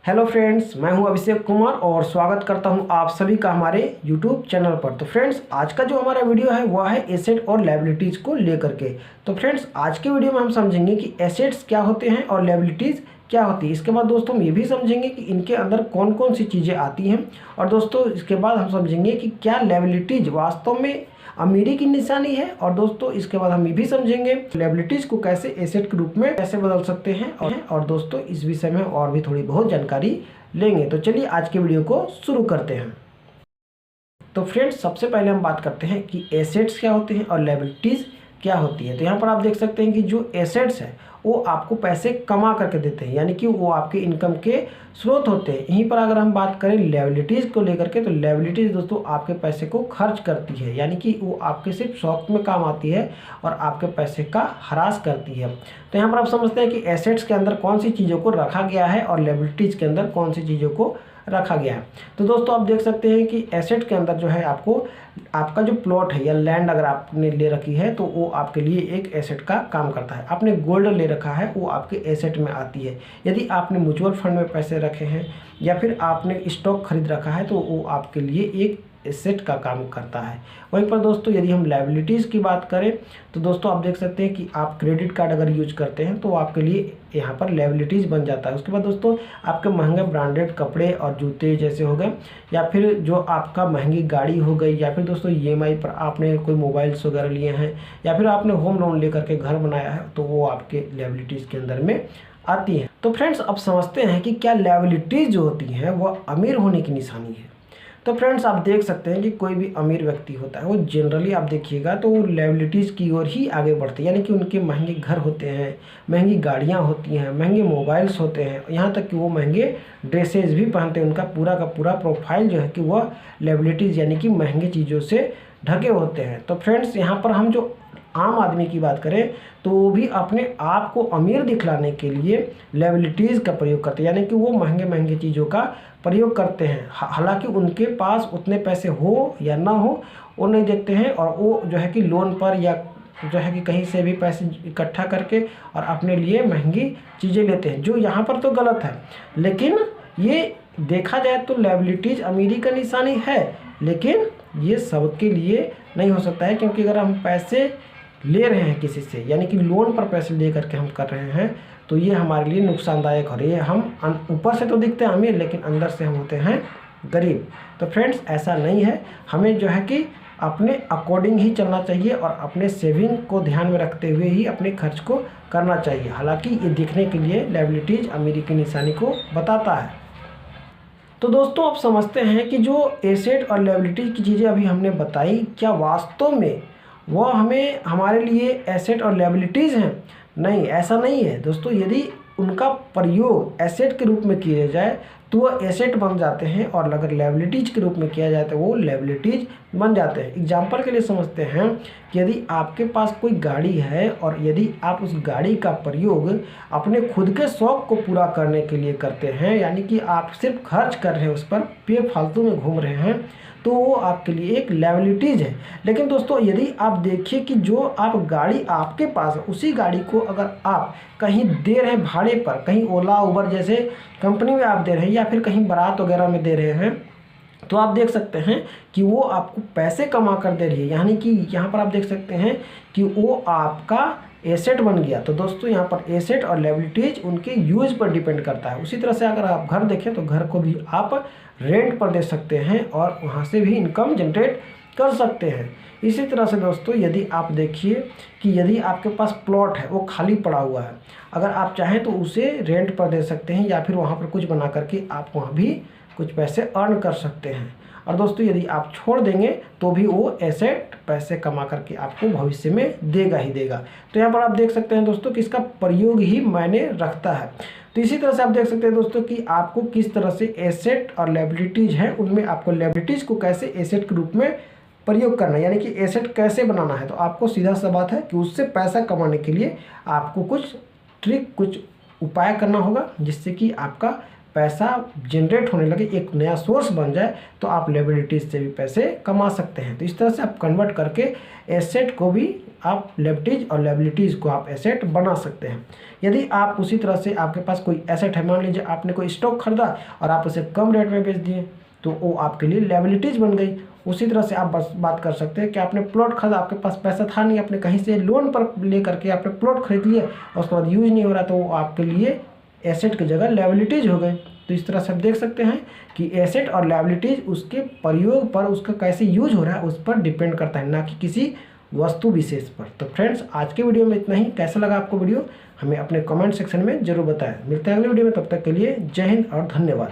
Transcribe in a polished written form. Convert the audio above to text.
Hello friends, मैं हूं अभिषेक कुमार और स्वागत करता हूं आप सभी का हमारे यूट्यूब चैनल पर। तो फ्रेंड्स, आज का जो हमारा वीडियो है वह है एसेट और लायबिलिटीज़ को लेकर के। तो फ्रेंड्स, आज के वीडियो में हम समझेंगे कि एसेट्स क्या होते हैं और लायबिलिटीज़ क्या होती है। इसके बाद दोस्तों हम ये भी समझेंगे कि इनके अंदर कौन कौन सी चीज़ें आती हैं। और दोस्तों इसके बाद हम समझेंगे कि क्या लायबिलिटीज़ वास्तव में अमीरी की निशानी है। और दोस्तों इसके बाद हम ये भी समझेंगे लायबिलिटीज़ को कैसे एसेट के रूप में कैसे बदल सकते हैं। और दोस्तों इस विषय में और भी थोड़ी बहुत जानकारी लेंगे। तो चलिए आज के वीडियो को शुरू करते हैं। तो फ्रेंड्स, सबसे पहले हम बात करते हैं कि एसेट्स क्या होते हैं और लायबिलिटीज़ क्या होती है। तो यहाँ पर आप देख सकते हैं कि जो एसेट्स है वो आपको पैसे कमा करके देते हैं, यानी कि वो आपके इनकम के स्रोत होते हैं। यहीं पर अगर हम बात करें लायबिलिटीज़ को लेकर के, तो लायबिलिटीज़ दोस्तों आपके पैसे को खर्च करती है, यानी कि वो आपके सिर्फ शौक में काम आती है और आपके पैसे का ह्रास करती है। तो यहाँ पर आप समझते हैं कि एसेट्स के अंदर कौन सी चीज़ों को रखा गया है और लायबिलिटीज़ के अंदर कौन सी चीज़ों को रखा गया है। तो दोस्तों आप देख सकते हैं कि एसेट के अंदर जो है आपको आपका जो प्लॉट है या लैंड अगर आपने ले रखी है तो वो आपके लिए एक एसेट का काम करता है। आपने गोल्ड ले रखा है वो आपके एसेट में आती है। यदि आपने म्यूचुअल फंड में पैसे रखे हैं या फिर आपने स्टॉक खरीद रखा है तो वो आपके लिए एक एसेट का काम करता है। वहीं पर दोस्तों यदि हम लायबिलिटीज़ की बात करें तो दोस्तों आप देख सकते हैं कि आप क्रेडिट कार्ड अगर यूज करते हैं तो आपके लिए यहाँ पर लायबिलिटीज़ बन जाता है। उसके बाद दोस्तों आपके महंगे ब्रांडेड कपड़े और जूते जैसे हो गए, या फिर जो आपका महंगी गाड़ी हो गई, या फिर दोस्तों ईएमआई पर आपने कोई मोबाइल्स वगैरह लिए हैं, या फिर आपने होम लोन लेकर के घर बनाया है, तो वो आपके लायबिलिटीज़ के अंदर में आती है। तो फ्रेंड्स, अब समझते हैं कि क्या लायबिलिटीज़ जो होती हैं वह अमीर होने की निशानी है। तो फ्रेंड्स, आप देख सकते हैं कि कोई भी अमीर व्यक्ति होता है वो जनरली आप देखिएगा तो वो लायबिलिटीज़ की ओर ही आगे बढ़ते हैं, यानी कि उनके महंगे घर होते हैं, महंगी गाड़ियां होती हैं, महंगे मोबाइल्स होते हैं, यहाँ तक कि वो महंगे ड्रेसेस भी पहनते हैं। उनका पूरा का पूरा प्रोफाइल जो है कि वह लायबिलिटीज़ यानी कि महंगी चीज़ों से ढके होते हैं। तो फ्रेंड्स, यहाँ पर हम जो आम आदमी की बात करें तो वो भी अपने आप को अमीर दिखलाने के लिए लायबिलिटीज़ का प्रयोग करते हैं, यानी कि वो महंगे महंगे चीज़ों का प्रयोग करते हैं। हालांकि उनके पास उतने पैसे हो या ना हो वो नहीं देखते हैं, और वो जो है कि लोन पर या जो है कि कहीं से भी पैसे इकट्ठा करके और अपने लिए महंगी चीज़ें लेते हैं, जो यहाँ पर तो गलत है। लेकिन ये देखा जाए तो लायबिलिटीज़ अमीरी का निशानी है, लेकिन ये सबके लिए नहीं हो सकता है। क्योंकि अगर हम पैसे ले रहे हैं किसी से, यानी कि लोन पर पैसे ले करके हम कर रहे हैं, तो ये हमारे लिए नुकसानदायक हो रही है। हम ऊपर से तो दिखते हैं अमीर, लेकिन अंदर से हम होते हैं गरीब। तो फ्रेंड्स, ऐसा नहीं है। हमें जो है कि अपने अकॉर्डिंग ही चलना चाहिए और अपने सेविंग को ध्यान में रखते हुए ही अपने खर्च को करना चाहिए। हालांकि ये दिखने के लिए लायबिलिटीज़ अमीरी की निशानी को बताता है। तो दोस्तों आप समझते हैं कि जो एसेट और लायबिलिटीज़ की चीज़ें अभी हमने बताई, क्या वास्तव में वह हमें हमारे लिए एसेट और लायबिलिटीज़ हैं? नहीं, ऐसा नहीं है दोस्तों। यदि उनका प्रयोग एसेट के रूप में किया जाए तो वह एसेट बन जाते हैं, और अगर लायबिलिटीज़ के रूप में किया जाए तो वो लायबिलिटीज़ बन जाते हैं। एग्जाम्पल के लिए समझते हैं कि यदि आपके पास कोई गाड़ी है और यदि आप उस गाड़ी का प्रयोग अपने खुद के शौक़ को पूरा करने के लिए करते हैं, यानी कि आप सिर्फ खर्च कर रहे हैं, उस पर बेफालतू में घूम रहे हैं, तो वो आपके लिए एक लायबिलिटीज़ है। लेकिन दोस्तों यदि आप देखिए कि जो आप गाड़ी आपके पास है, उसी गाड़ी को अगर आप कहीं दे रहे हैं भाड़े पर, कहीं ओला उबर जैसे कंपनी में आप दे रहे हैं, या फिर कहीं बारात वगैरह में दे रहे हैं, तो आप देख सकते हैं कि वो आपको पैसे कमा कर दे रही है, यानी कि यहाँ पर आप देख सकते हैं कि वो आपका एसेट बन गया। तो दोस्तों यहाँ पर एसेट और लायबिलिटीज़ उनके यूज पर डिपेंड करता है। उसी तरह से अगर आप घर देखें तो घर को भी आप रेंट पर दे सकते हैं और वहाँ से भी इनकम जनरेट कर सकते हैं। इसी तरह से दोस्तों यदि आप देखिए कि यदि आपके पास प्लॉट है वो खाली पड़ा हुआ है, अगर आप चाहें तो उसे रेंट पर दे सकते हैं, या फिर वहाँ पर कुछ बना करके आप वहाँ भी कुछ पैसे अर्न कर सकते हैं। और दोस्तों यदि आप छोड़ देंगे तो भी वो एसेट पैसे कमा करके आपको भविष्य में देगा ही देगा। तो यहाँ पर आप देख सकते हैं दोस्तों कि इसका प्रयोग ही मायने रखता है। तो इसी तरह से आप देख सकते हैं दोस्तों कि आपको किस तरह से एसेट और लायबिलिटीज़ है, उनमें आपको लायबिलिटीज़ को कैसे एसेट के रूप में प्रयोग करना है, यानी कि एसेट कैसे बनाना है। तो आपको सीधा सा बात है कि उससे पैसा कमाने के लिए आपको कुछ ट्रिक, कुछ उपाय करना होगा, जिससे कि आपका पैसा जनरेट होने लगे, एक नया सोर्स बन जाए, तो आप लायबिलिटीज़ से भी पैसे कमा सकते हैं। तो इस तरह से आप कन्वर्ट करके एसेट को भी आप लायबिलिटीज़ और लायबिलिटीज़ को आप एसेट बना सकते हैं। यदि आप उसी तरह से आपके पास कोई एसेट है, मान लीजिए आपने कोई स्टॉक खरीदा और आप उसे कम रेट में बेच दिए, तो वो आपके लिए लायबिलिटीज़ बन गई। उसी तरह से आप बस बात कर सकते हैं कि आपने प्लॉट खरीदा, आपके पास पैसा था नहीं, आपने कहीं से लोन पर ले करके आपने प्लॉट खरीद लिया और उसके बाद यूज नहीं हो रहा, तो वो आपके लिए एसेट की जगह लायबिलिटीज़ हो गए। तो इस तरह से आप देख सकते हैं कि एसेट और लायबिलिटीज़ उसके प्रयोग पर, उसका कैसे यूज हो रहा है उस पर डिपेंड करता है, ना कि किसी वस्तु विशेष पर। तो फ्रेंड्स, आज के वीडियो में इतना ही। कैसा लगा आपको वीडियो, हमें अपने कमेंट सेक्शन में जरूर बताएं। मिलते हैं अगले वीडियो में, तब तक के लिए जय हिंद और धन्यवाद।